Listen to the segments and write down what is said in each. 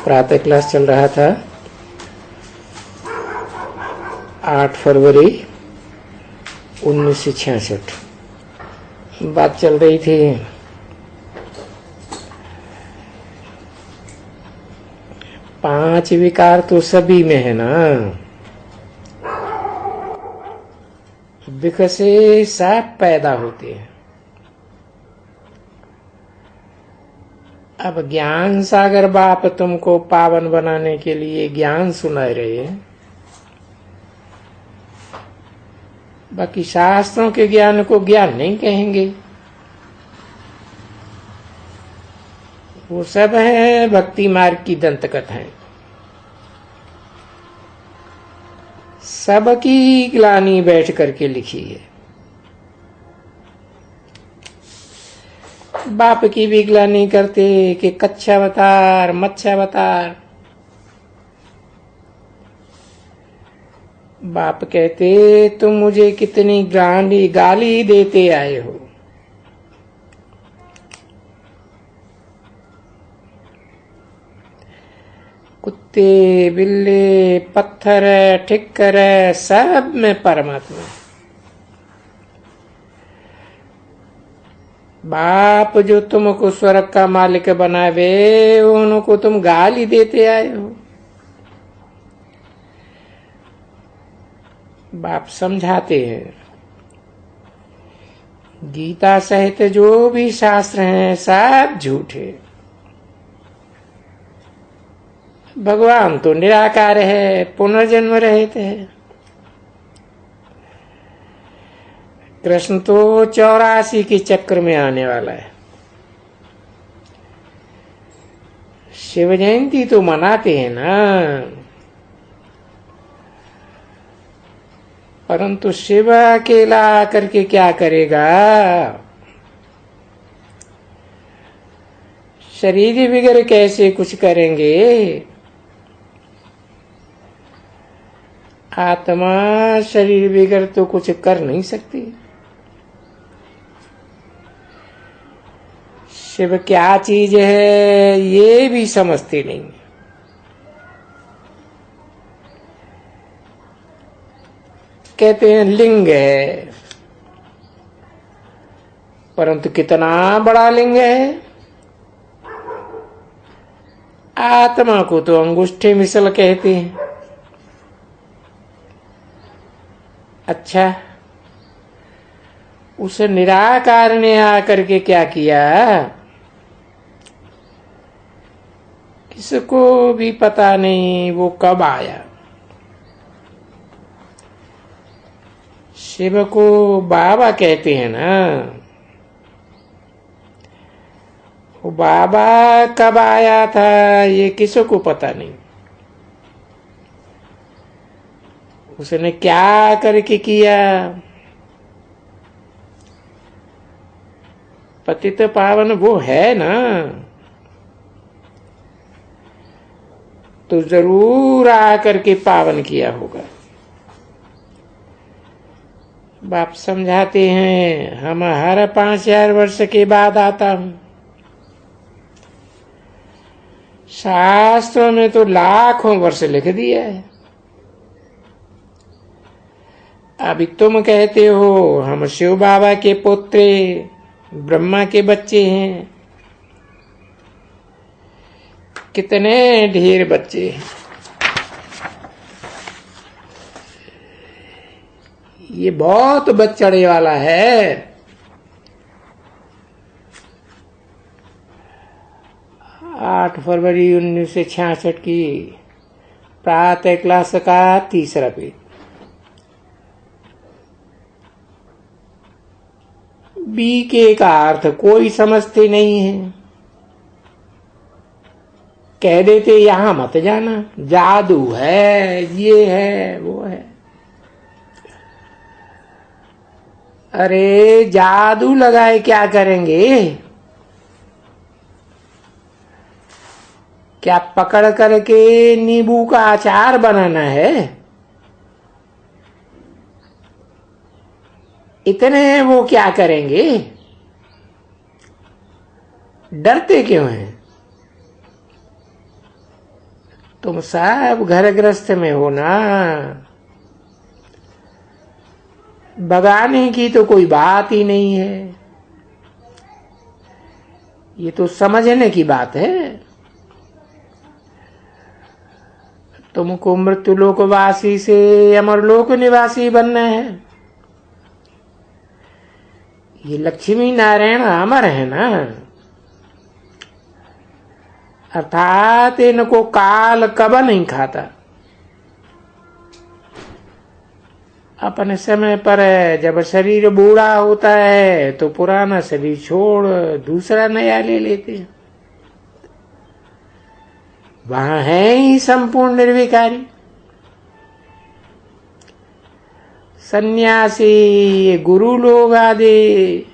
प्रातः क्लास चल रहा था 8 फरवरी 1966। बात चल रही थी पांच विकार तो सभी में है ना, विकसे सब पैदा होते हैं। अब ज्ञान सागर बाप तुमको पावन बनाने के लिए ज्ञान सुना रहे हैं। बाकी शास्त्रों के ज्ञान को ज्ञान नहीं कहेंगे, वो सब है भक्ति मार्ग की दंत कथाएं। सबकी ग्लानि बैठ करके लिखी है। बाप की भी ग्लानि करते कि कच्छावतार मच्छावतार। बाप कहते तुम मुझे कितनी गाली देते आए हो। कुत्ते बिल्ले पत्थर ठिक्कर सब में परमात्मा। बाप जो तुमको स्वर्ग का मालिक बनावे उनको तुम गाली देते आए हो। बाप समझाते हैं गीता सहित जो भी शास्त्र हैं सब झूठे। भगवान तो निराकार है, पुनर्जन्म रहित है। कृष्ण तो 84 के चक्र में आने वाला है। शिव जयंती तो मनाते हैं ना, परंतु शिव अकेला करके क्या करेगा। शरीर बिगड़ कैसे कुछ करेंगे। आत्मा शरीर बिगड़ तो कुछ कर नहीं सकती। शिव क्या चीज है ये भी समझते नहीं। कहते हैं लिंग है, परंतु कितना बड़ा लिंग है। आत्मा को तो अंगूठे मिसल कहते हैं। अच्छा, उस निराकार ने आकर के क्या किया किसको भी पता नहीं वो कब आया। शिव को बाबा कहते हैं ना, वो बाबा कब आया था ये किसको पता नहीं। उसने क्या करके किया। पतित पावन वो है ना, तो जरूर आकर के पावन किया होगा। बाप समझाते हैं हम हर 5000 वर्ष के बाद आता हूं। शास्त्रों में तो लाखों वर्ष लिख दिया है। अभी तुम कहते हो हम शिव बाबा के पुत्र ब्रह्मा के बच्चे हैं। कितने ढेर बच्चे हैं। ये बहुत बच्चड़े वाला है। 8 फरवरी 1966 की प्रातः क्लास का तीसरा पेज। बीके का अर्थ कोई समझते नहीं है। कह देते यहां मत जाना, जादू है, ये है वो है। अरे जादू लगाए क्या करेंगे। क्या पकड़ करके नींबू का अचार बनाना है। इतने वो क्या करेंगे। डरते क्यों हैं। तुम सब घर गृहस्थ में हो ना, बगाने की तो कोई बात ही नहीं है। ये तो समझने की बात है। तुमको मृत्युलोकवासी से अमरलोक निवासी बनना है। ये लक्ष्मी नारायण अमर है ना, अर्थात इनको काल कब नहीं खाता। अपने समय पर जब शरीर बूढ़ा होता है तो पुराना शरीर छोड़ दूसरा नया ले लेते हैं। वहां है ही संपूर्ण निर्विकारी। सन्यासी गुरु लोग आदि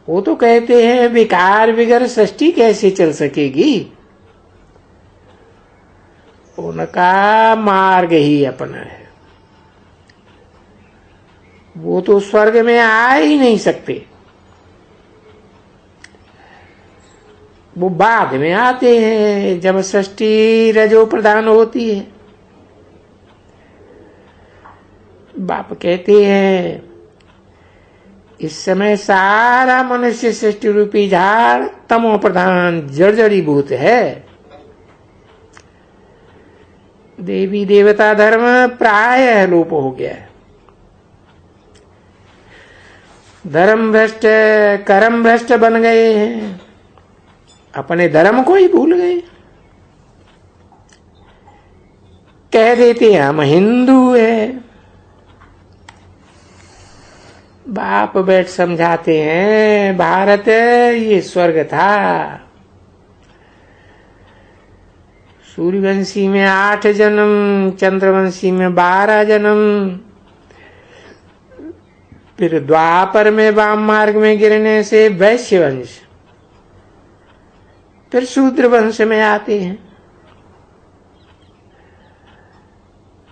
वो तो कहते हैं विकार बिगर सृष्टि कैसे चल सकेगी। उनका मार्ग ही अपना है। वो तो स्वर्ग में आ ही नहीं सकते, वो बाद में आते हैं जब सृष्टि रजो प्रधान होती है। बाप कहते हैं इस समय सारा मनुष्य सृष्टि रूपी झाड़ तमो प्रधान जर्जरीभूत है। देवी देवता धर्म प्रायः लोप हो गया है। धर्म भ्रष्ट कर्म भ्रष्ट बन गए हैं, अपने धर्म को ही भूल गए। कह देते हैं हम हिंदू है। बाप बैठ समझाते हैं भारत ये स्वर्ग था। सूर्यवंशी में 8 जन्म, चंद्रवंशी में 12 जन्म, फिर द्वापर में वाम मार्ग में गिरने से वैश्य वंश, फिर शूद्र वंश में आते हैं।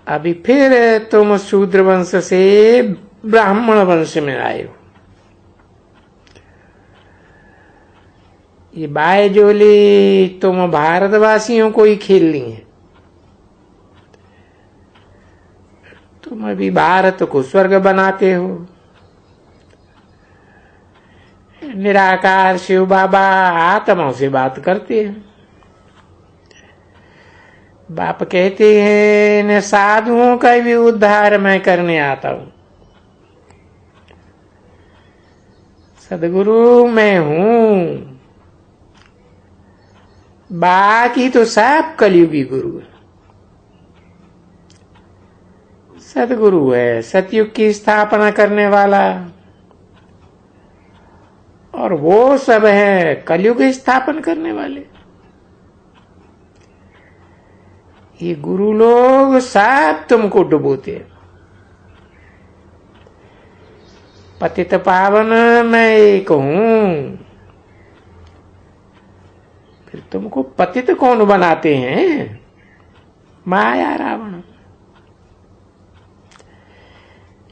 अभी फिर तुम शूद्र वंश से ब्राह्मण वंश में आए हो। ये बायजोली तुम भारतवासियों को ही खेलनी है। तुम अभी भारत को स्वर्ग बनाते हो। निराकार शिव बाबा आत्माओं से बात करते हैं। बाप कहते हैं न साधुओं का भी उद्धार मैं करने आता हूं। सदगुरु मैं हूं, बाकी तो सब कलयुगी गुरु है। सदगुरु है सतयुग की स्थापना करने वाला, और वो सब है कलयुग स्थापन करने वाले। ये गुरु लोग सब तुमको डुबोते हैं। पतित पावन मैं एक हूं, फिर तुमको पतित कौन बनाते हैं? माया रावण।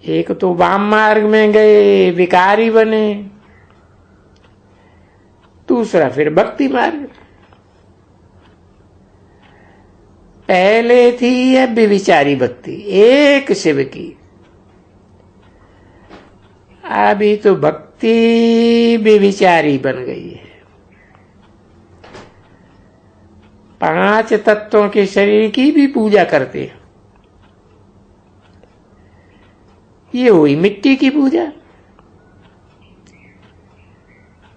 एक तो वाम मार्ग में गए विकारी बने, दूसरा फिर भक्ति मार्ग। पहले थी है व्यभिचारी भक्ति एक शिव की, अभी तो भक्ति व्यभिचारी बन गई है। 5 तत्वों के शरीर की भी पूजा करते हैं। ये हुई मिट्टी की पूजा।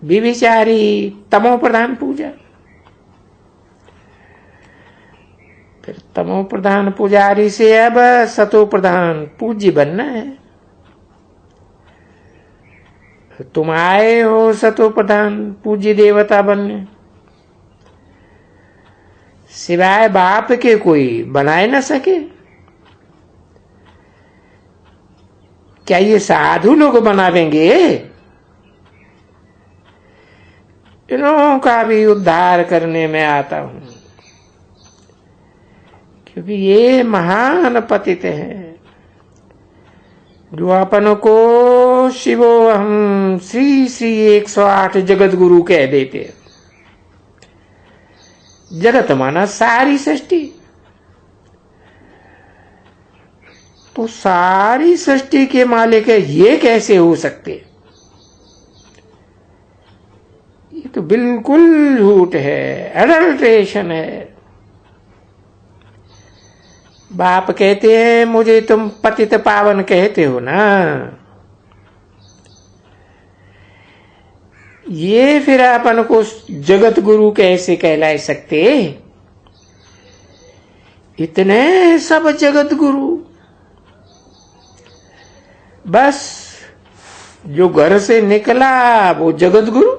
व्यभिचारी तमो प्रधान पूजा। फिर तमो प्रधान पुजारी से अब सतो प्रधान पूज्य बनना है। तुम आए हो सतो प्रधान पूज्य देवता बनने, सिवाय बाप के कोई बनाए न सके। क्या ये साधु लोग बनावेंगे? इन्हों का भी उद्धार करने में आता हूं, क्योंकि ये महान पतित है जो अपन को शिवो हम श्री श्री 108 जगत गुरु कह देते। जगत माना सारी सृष्टि, तो सारी सृष्टि के मालिक है, ये कैसे हो सकते? ये तो बिल्कुल झूठ है, एडल्ट्रेशन है। बाप कहते हैं मुझे तुम पतित पावन कहते हो ना, ये फिर अपन को जगत गुरु कैसे कहला सकते? इतने सब जगत गुरु, बस जो घर से निकला वो जगत गुरु,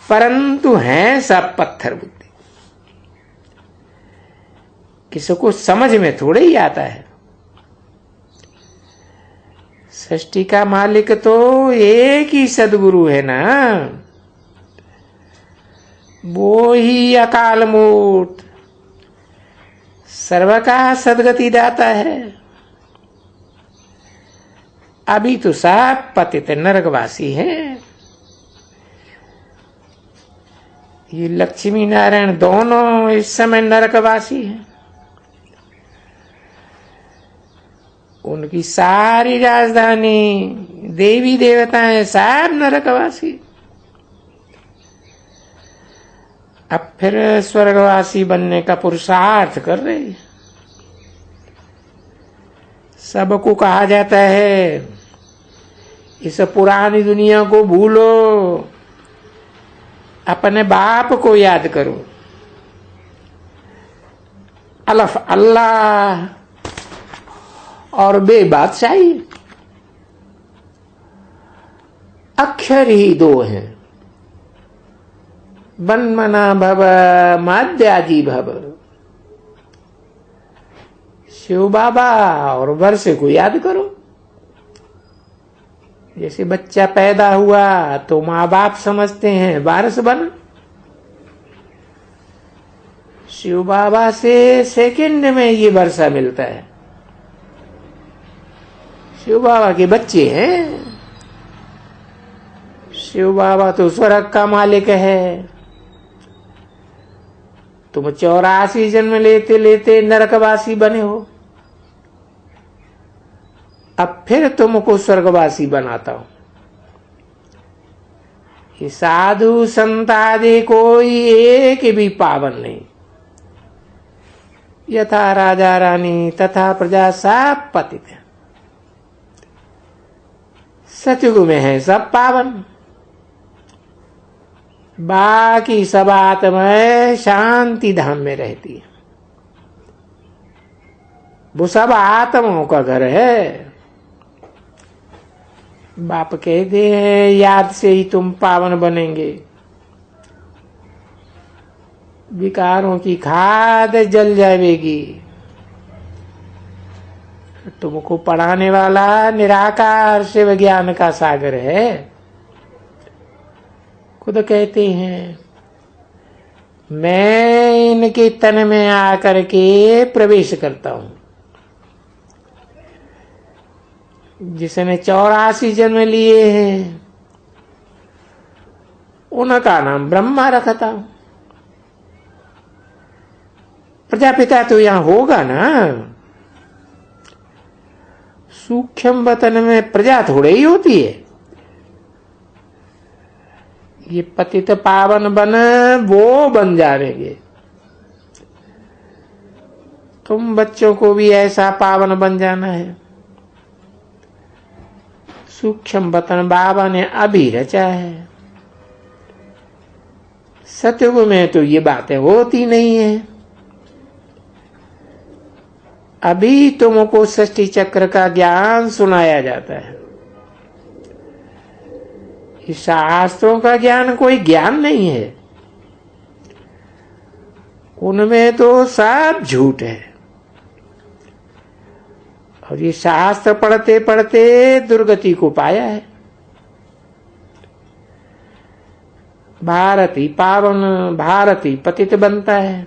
परंतु हैं सब पत्थर बुद्धि। किसी को समझ में थोड़े ही आता है। सृष्टि का मालिक तो एक ही सदगुरु है ना, वो ही अकाल मूर्त सर्व का सदगति दाता है। अभी तो सब पतित नरकवासी हैं। ये लक्ष्मी नारायण दोनों इस समय नरकवासी हैं। उनकी सारी राजधानी देवी देवताएं सब नरकवासी। अब फिर स्वर्गवासी बनने का पुरुषार्थ कर रहे हैं। सबको कहा जाता है इस पुरानी दुनिया को भूलो, अपने बाप को याद करो। अलफ अल्लाह और बे बादशाही, अक्षर ही दो हैं। बन्मना भव माद्याजी भव। शिव बाबा और वर्षे को याद करो। जैसे बच्चा पैदा हुआ तो माँ बाप समझते हैं वारिस बन। शिव बाबा से सेकंड में ये वर्षा मिलता है। शिव बाबा के बच्चे हैं। शिव बाबा तो स्वर्ग का मालिक है। तुम 84 जन्म लेते लेते नरकवासी बने हो, अब फिर तुमको स्वर्गवासी बनाता हूं। ये साधु संत आदि कोई एक भी पावन नहीं। यथा राजा रानी तथा प्रजा सब पतित है। सतयुग में है सब पावन, बाकी सब आत्माएं शांति धाम में रहती है। वो सब आत्माओं का घर है। बाप कहते हैं याद से ही तुम पावन बनेंगे। विकारों की खाद जल जाएगी। तुमको पढ़ाने वाला निराकार शिव ज्ञान का सागर है। खुद कहते हैं मैं इनके तन में आकर के प्रवेश करता हूं। जिसने 84 जन्म लिए हैं उनका नाम ब्रह्मा रखता हूं। प्रजापिता तो यहां होगा ना। सूक्ष्म वतन में प्रजा थोड़े ही होती है। ये पतित पावन बन वो बन जाएंगे। तुम बच्चों को भी ऐसा पावन बन जाना है। सूक्ष्म वतन बाबा ने अभी रचा है। सतयुग में तो ये बातें होती नहीं है। अभी तुमको सृष्टि चक्र का ज्ञान सुनाया जाता है। शास्त्रों का ज्ञान कोई ज्ञान नहीं है। उनमें तो सब झूठ है। और ये शास्त्र पढ़ते पढ़ते दुर्गति को पाया है। भारत ही पावन, भारत ही पतित बनता है।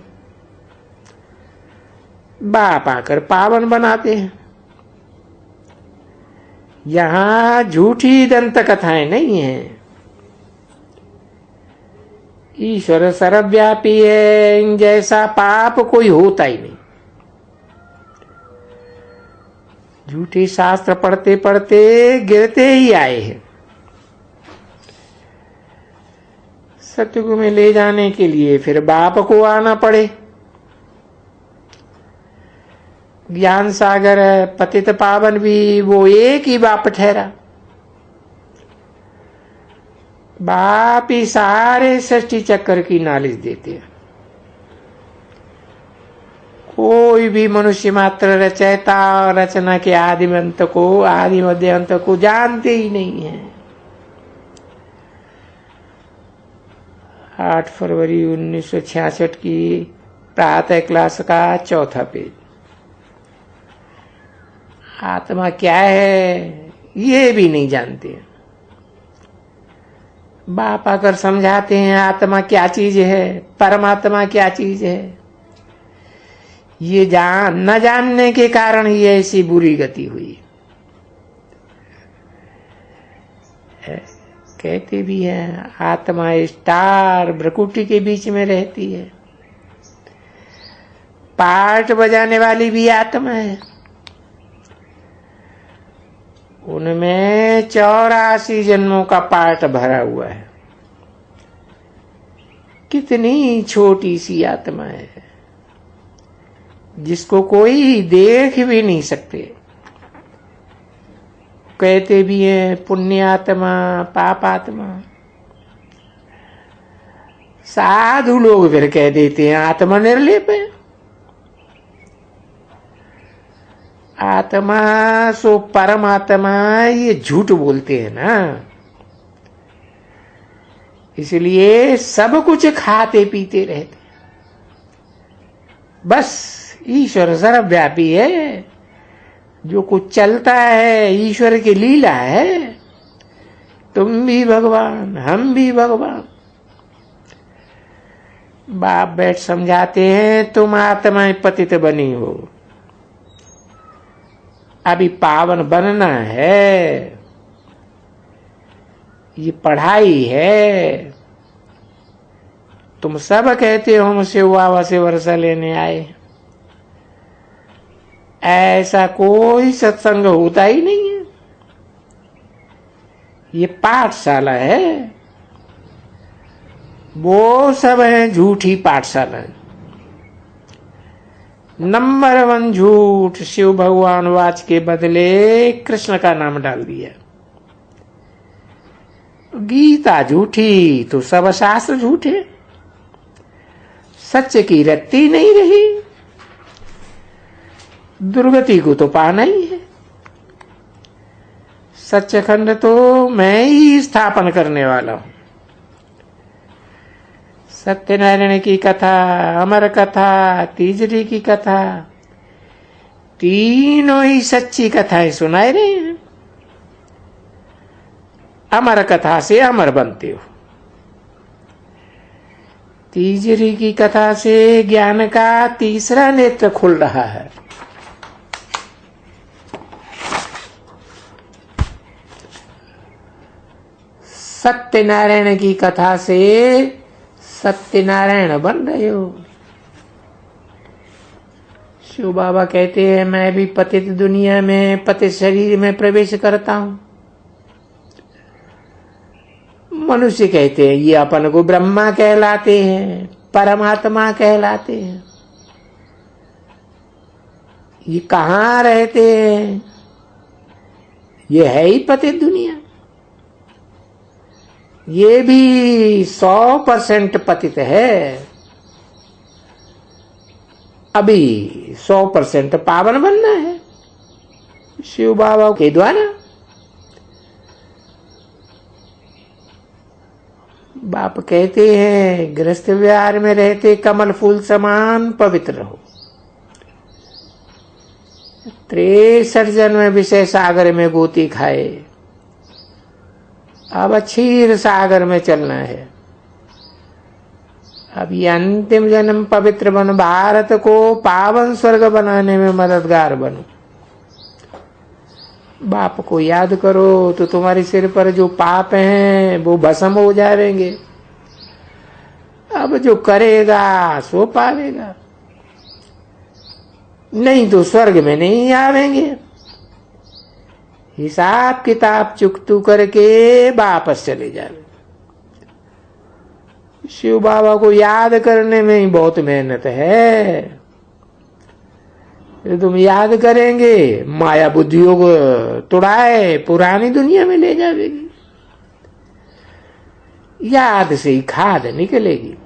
बाप आकर पावन बनाते हैं। यहां झूठी दंत कथाएं नहीं है। ईश्वर सर्वव्यापी है। इन जैसा पाप कोई होता ही नहीं। झूठे शास्त्र पढ़ते पढ़ते गिरते ही आए हैं। सतयुग में ले जाने के लिए फिर बाप को आना पड़े। ज्ञान सागर पतित पावन भी वो एक ही बाप ठहरा। बाप ही सारे सृष्टि चक्र की नॉलेज देते हैं। कोई भी मनुष्य मात्र रचयिता और रचना के आदि अंत को, आदि मध्य अंत को जानते ही नहीं है। 8 फरवरी 1966 की प्रातः क्लास का 4था पेज। आत्मा क्या है ये भी नहीं जानते। बाप आकर समझाते हैं आत्मा क्या चीज है, परमात्मा क्या चीज है। ये न जानने के कारण ही ऐसी बुरी गति हुई। कहते भी हैं आत्मा स्टार भ्रकुटी के बीच में रहती है। पार्ट बजाने वाली भी आत्मा है। उनमें 84 जन्मों का पार्ट भरा हुआ है। कितनी छोटी सी आत्मा है जिसको कोई देख भी नहीं सकते। कहते भी हैं पुण्यात्मा पापात्मा। साधु लोग फिर कह देते हैं आत्मा निर्लेप है। आत्मा सो परमात्मा ये झूठ बोलते हैं ना, इसलिए सब कुछ खाते पीते रहते। बस ईश्वर सर्वव्यापी है। जो कुछ चलता है ईश्वर की लीला है। तुम भी भगवान, हम भी भगवान। बाप बैठ समझाते हैं तुम आत्मा पतित बनी हो, अभी पावन बनना है। ये पढ़ाई है। तुम सब कहते हो मुझसे वावा से वर्षा लेने आए। ऐसा कोई सत्संग होता ही नहीं है। ये पाठशाला है। वो सब है झूठी पाठशाला। नंबर 1 झूठ शिव भगवान वाच के बदले कृष्ण का नाम डाल दिया। गीता झूठी तो सब शास्त्र झूठे। सत्य की रत्ती नहीं रही। दुर्गति को तो पाना ही है। सच्चखंड तो मैं ही स्थापन करने वाला हूं। सत्यनारायण की कथा, अमर कथा, तीजरी की कथा, तीनों ही सच्ची कथाएं सुनाई रही हैं। अमर कथा से अमर बनते हो। तीजरी की कथा से ज्ञान का तीसरा नेत्र खुल रहा है। सत्यनारायण की कथा से सत्यनारायण बन रहे हो। शिव बाबा कहते हैं मैं भी पतित दुनिया में पतित शरीर में प्रवेश करता हूं। मनुष्य कहते हैं ये अपन को ब्रह्मा कहलाते हैं, परमात्मा कहलाते हैं। ये कहाँ रहते हैं? ये है ही पतित दुनिया। ये भी 100% पतित है। अभी 100% पावन बनना है शिव बाबा के द्वारा। बाप कहते हैं गृहस्थ विहार में रहते कमल फूल समान पवित्र रहो। 63 जन्म में विषय सागर में गोती खाए, अब क्षीर सागर में चलना है। अब ये अंतिम जन्म पवित्र बन भारत को पावन स्वर्ग बनाने में मददगार बनो। बाप को याद करो तो तुम्हारे सिर पर जो पाप हैं वो भस्म हो जाएंगे। अब जो करेगा सो पावेगा, नहीं तो स्वर्ग में नहीं आवेंगे। हिसाब किताब चुकतू करके वापस चले जावे। शिव बाबा को याद करने में ही बहुत मेहनत है। तो तुम याद करेंगे, माया बुद्धियों को तुड़ाए पुरानी दुनिया में ले जावेगी। याद से ही खाद निकलेगी।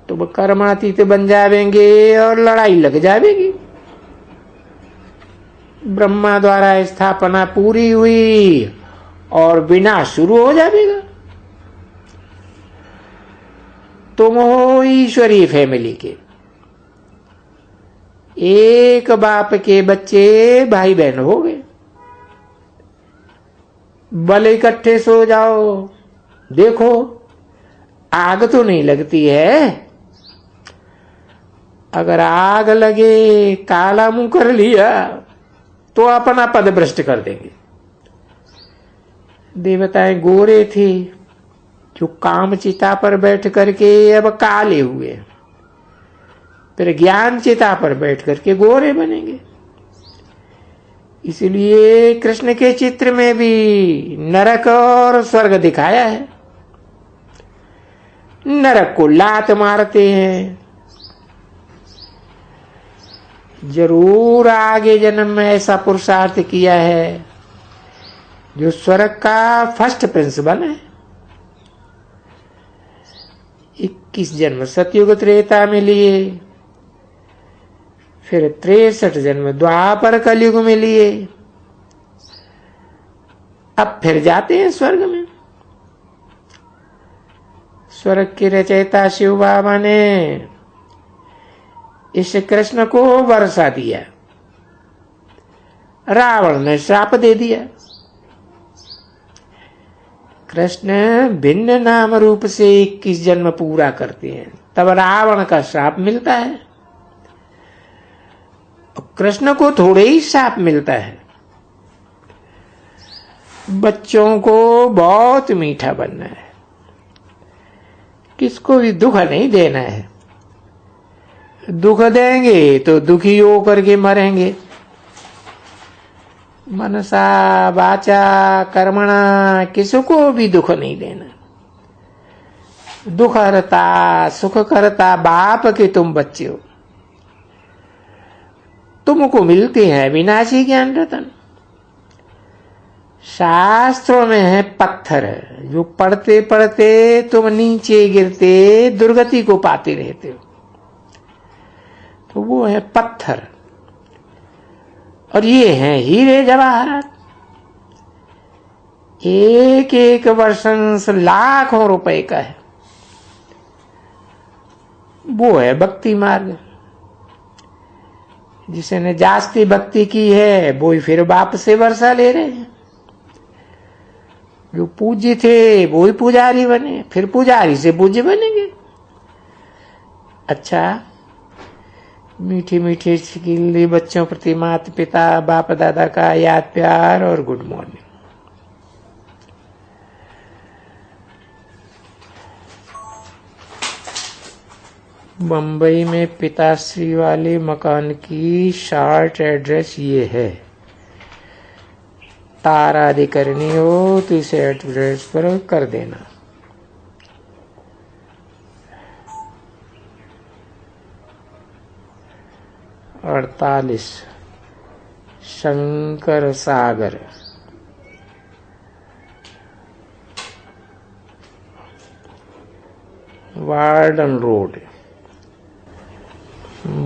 तो कर्मातीत बन जावेंगे और लड़ाई लग जावेगी। ब्रह्मा द्वारा स्थापना पूरी हुई और विनाश शुरू हो जाएगा। तुम हो ईश्वरीय फैमिली के, एक बाप के बच्चे भाई बहन हो गए। भले इकट्ठे सो जाओ, देखो आग तो नहीं लगती है। अगर आग लगे, काला मुंह कर लिया तो अपना पद भ्रष्ट कर देंगे। देवताएं गोरे थे जो काम चिता पर बैठ करके अब काले हुए, फिर ज्ञान चिता पर बैठ करके गोरे बनेंगे। इसलिए कृष्ण के चित्र में भी नरक और स्वर्ग दिखाया है। नरक को लात मारते हैं, जरूर आगे जन्म में ऐसा पुरुषार्थ किया है जो स्वर्ग का फर्स्ट प्रिंस बने। 21 जन्म सतयुग त्रेता में लिए, फिर 63 जन्म द्वापर कलयुग में लिए, अब फिर जाते हैं स्वर्ग में। स्वर्ग के रचयिता शिव बाबा ने इस कृष्ण को वर्षा दिया, रावण ने श्राप दे दिया। कृष्ण भिन्न नाम रूप से 21 जन्म पूरा करते हैं, तब रावण का श्राप मिलता है। कृष्ण को थोड़े ही श्राप मिलता है। बच्चों को बहुत मीठा बनना है, किसको भी दुख नहीं देना है। दुख देंगे तो दुखी होकर के मरेंगे। मनसा वाचा कर्मणा, किसको भी दुख नहीं देना। दुख हरता सुख करता बाप के तुम बच्चे हो। तुमको मिलते हैं विनाशी ज्ञान रतन। शास्त्रों में है पत्थर, जो पढ़ते पढ़ते तुम नीचे गिरते दुर्गति को पाते रहते हो, तो वो है पत्थर। और ये है हीरे जवाहरात। एक एक वर्षंस लाखों रुपए का है। वो है भक्ति मार्ग। जिसने जास्ती भक्ति की है वो ही फिर बाप से वर्षा ले रहे हैं। जो पूज्य थे वो ही पुजारी बने, फिर पुजारी से पूज्य बनेंगे। अच्छा, मीठी मीठी चिल्ली बच्चों प्रति माता पिता बाप दादा का याद प्यार और गुड मॉर्निंग। बंबई में पिताश्री वाले मकान की शार्ट एड्रेस ये है। तार आदि करनी हो तो इस एड्रेस पर कर देना। और 48 Shankar Sagar, warden road,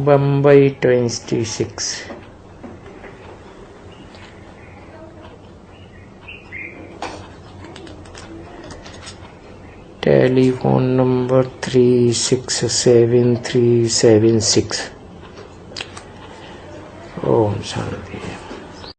Bombay 26। Telephone number 367376। ओम शांति।